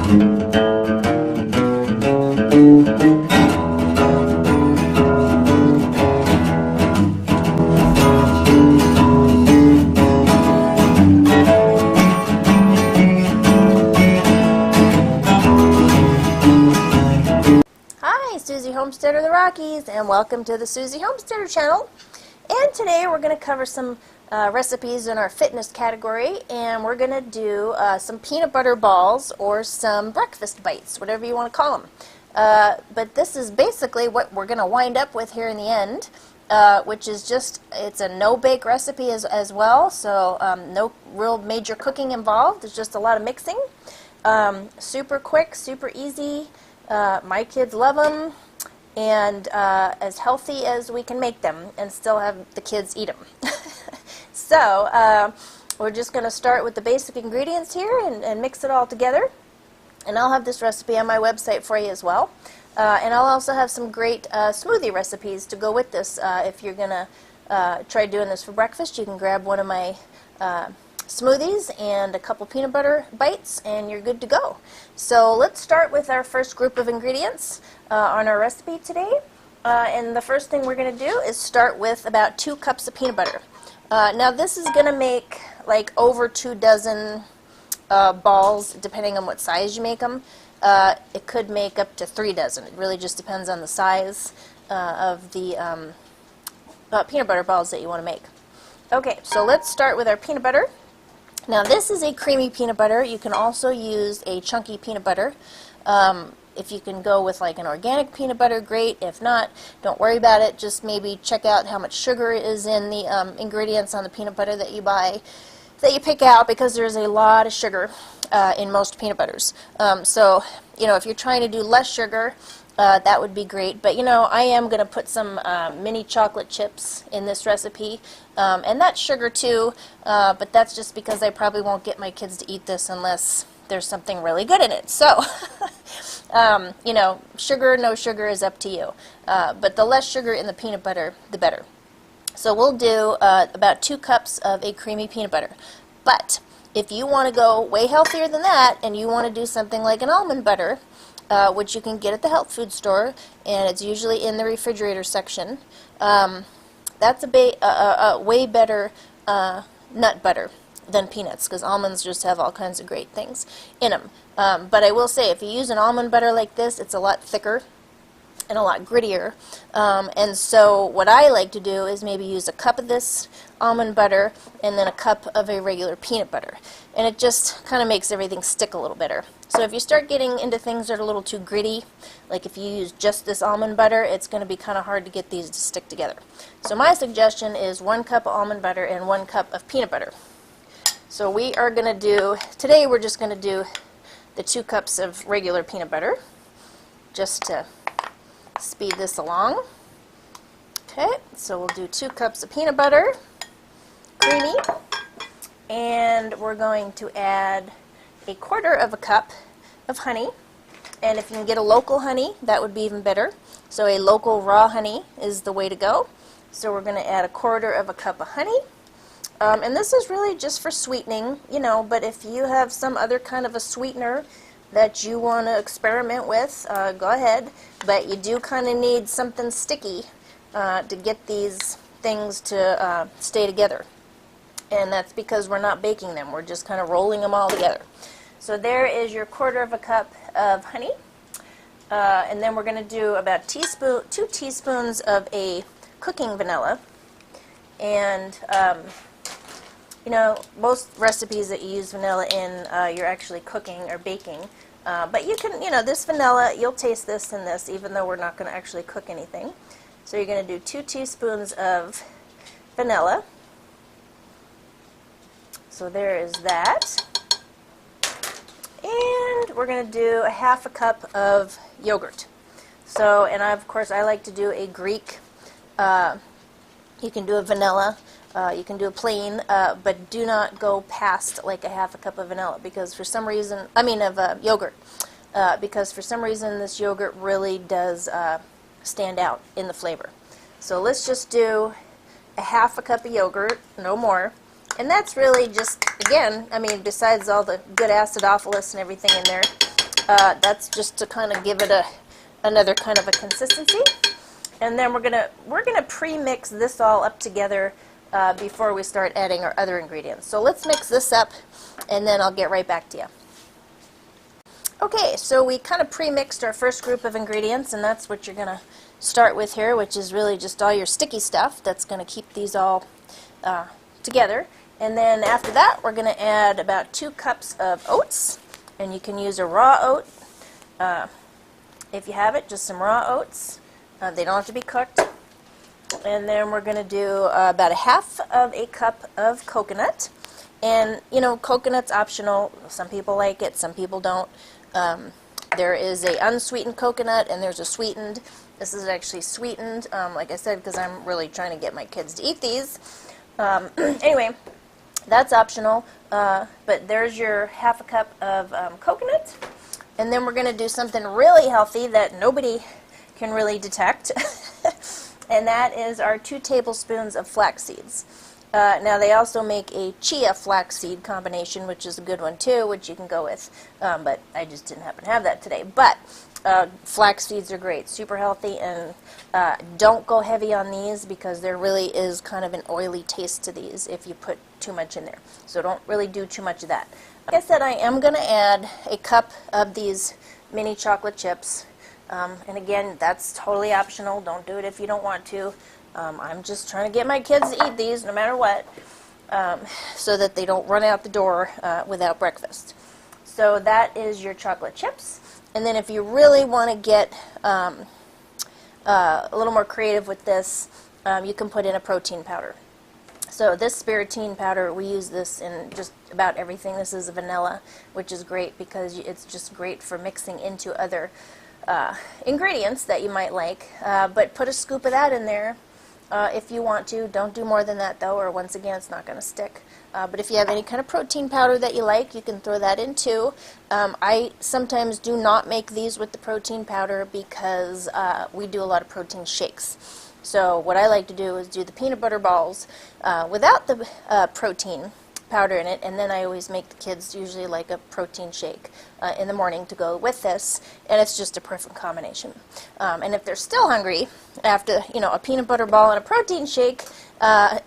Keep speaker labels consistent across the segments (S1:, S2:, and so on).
S1: Susie Homesteader of the Rockies, and welcome to the Susie Homesteader channel. And today we're going to cover some recipes in our fitness category, and we're going to do some peanut butter balls or some breakfast bites, whatever you want to call them. But this is basically what we're going to wind up with here in the end, which is just, it's a no-bake recipe as well, so no real major cooking involved. It's just a lot of mixing. Super quick, super easy. My kids love them, and as healthy as we can make them and still have the kids eat them. So we're just going to start with the basic ingredients here and mix it all together. And I'll have this recipe on my website for you as well. And I'll also have some great smoothie recipes to go with this. If you're going to try doing this for breakfast, you can grab one of my smoothies and a couple peanut butter bites, and you're good to go. So let's start with our first group of ingredients on our recipe today. And the first thing we're going to do is start with about 2 cups of peanut butter. Now this is going to make like over 2 dozen balls, depending on what size you make them. It could make up to 3 dozen. It really just depends on the size of the peanut butter balls that you want to make. Okay, so let's start with our peanut butter. Now this is a creamy peanut butter. You can also use a chunky peanut butter. If you can go with like an organic peanut butter, great. If not, don't worry about it. Just maybe check out how much sugar is in the ingredients on the peanut butter that you buy, that you pick out, because there's a lot of sugar in most peanut butters. So, you know, if you're trying to do less sugar, that would be great. But, you know, I am going to put some mini chocolate chips in this recipe. And that's sugar too, but that's just because I probably won't get my kids to eat this unless there's something really good in it. So, you know, sugar, no sugar is up to you. But the less sugar in the peanut butter, the better. So we'll do about 2 cups of a creamy peanut butter. But if you want to go way healthier than that, and you want to do something like an almond butter, which you can get at the health food store, and it's usually in the refrigerator section, that's a way better nut butter than peanuts, because almonds just have all kinds of great things in them. But I will say, if you use an almond butter like this, it's a lot thicker and a lot grittier. And so what I like to do is maybe use a cup of this almond butter and then a cup of a regular peanut butter. And it just kind of makes everything stick a little better. So if you start getting into things that are a little too gritty, like if you use just this almond butter, it's going to be kind of hard to get these to stick together. So my suggestion is 1 cup of almond butter and 1 cup of peanut butter. So we are going to do, today we're just going to do the 2 cups of regular peanut butter, just to speed this along. Okay, so we'll do 2 cups of peanut butter, creamy, and we're going to add 1/4 cup of honey. And if you can get a local honey, that would be even better. So a local raw honey is the way to go. So we're going to add 1/4 cup of honey. And this is really just for sweetening, you know, but if you have some other kind of a sweetener that you want to experiment with, go ahead. But you do kind of need something sticky to get these things to stay together. And that's because we're not baking them. We're just kind of rolling them all together. So there is your 1/4 cup of honey. And then we're going to do about 2 teaspoons of a cooking vanilla. And you know, most recipes that you use vanilla in, you're actually cooking or baking. But you can, you know, this vanilla, you'll taste this and this, even though we're not going to actually cook anything. So you're going to do 2 teaspoons of vanilla. So there is that. And we're going to do 1/2 cup of yogurt. So, and of course I like to do a Greek. You can do a vanilla. You can do a plain, but do not go past like 1/2 cup of vanilla, because for some reason, yogurt, because for some reason this yogurt really does stand out in the flavor. So let's just do 1/2 cup of yogurt, no more. And that's really just, again, I mean, besides all the good acidophilus and everything in there, That's just to kind of give it another kind of a consistency. And then we're gonna pre-mix this all up together before we start adding our other ingredients. So let's mix this up, and then I'll get right back to you. Okay, so we kind of pre-mixed our first group of ingredients, and that's what you're gonna start with here, which is really just all your sticky stuff that's gonna keep these all together. And then after that, we're gonna add about 2 cups of oats, and you can use a raw oat if you have it, just some raw oats. They don't have to be cooked. And then we're going to do about 1/2 of a cup of coconut. And, you know, coconut's optional. Some people like it, some people don't. There is a unsweetened coconut, and there's a sweetened. This is actually sweetened, like I said, because I'm really trying to get my kids to eat these. Anyway, that's optional. But there's your 1/2 cup of coconut. And then we're going to do something really healthy that nobody can really detect, and that is our 2 tablespoons of flax seeds. Now they also make a chia flaxseed combination, which is a good one too, which you can go with, but I just didn't happen to have that today. But flax seeds are great, super healthy, and don't go heavy on these because there really is kind of an oily taste to these if you put too much in there. So don't really do too much of that. Like I said, I am going to add a cup of these mini chocolate chips. And again, that's totally optional. Don't do it if you don't want to. I'm just trying to get my kids to eat these no matter what, so that they don't run out the door without breakfast. So that is your chocolate chips. And then if you really want to get a little more creative with this, you can put in a protein powder. So this spiritine powder, we use this in just about everything. This is vanilla, which is great because it's just great for mixing into other ingredients that you might like, but put a scoop of that in there if you want to. Don't do more than that though, or once again it's not going to stick. But if you have any kind of protein powder that you like, you can throw that in too. I sometimes do not make these with the protein powder because we do a lot of protein shakes. So what I like to do is do the peanut butter balls without the protein powder in it, and then I always make the kids usually like a protein shake in the morning to go with this, and it's just a perfect combination. And if they're still hungry after, you know, a peanut butter ball and a protein shake,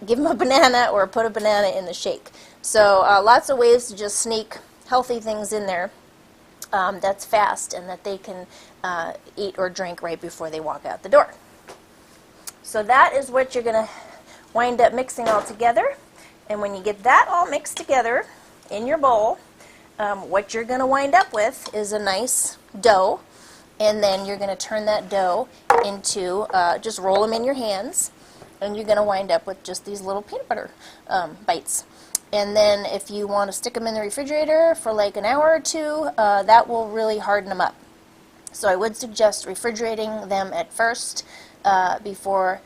S1: give them a banana or put a banana in the shake. So lots of ways to just sneak healthy things in there that's fast and that they can eat or drink right before they walk out the door. So that is what you're going to wind up mixing all together. And when you get that all mixed together in your bowl, what you're going to wind up with is a nice dough. And then you're going to turn that dough into, just roll them in your hands, and you're going to wind up with just these little peanut butter bites. And then if you want to stick them in the refrigerator for like an hour or two, that will really harden them up. So I would suggest refrigerating them at first before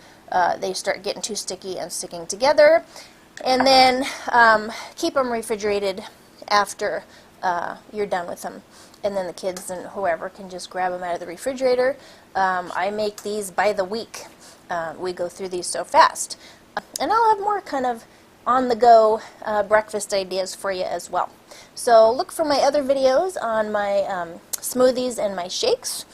S1: they start getting too sticky and sticking together. And then keep them refrigerated after you're done with them. And then the kids and whoever can just grab them out of the refrigerator. I make these by the week. We go through these so fast. And I'll have more kind of on-the-go breakfast ideas for you as well. So look for my other videos on my smoothies and my shakes.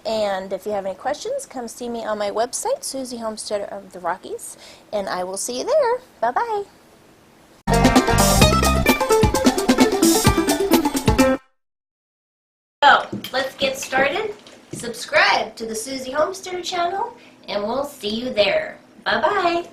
S1: And if you have any questions, come see me on my website, Susie Homesteader of the Rockies, and I will see you there. Bye-bye. So, let's get started. Subscribe to the Susie Homesteader channel, and we'll see you there. Bye-bye.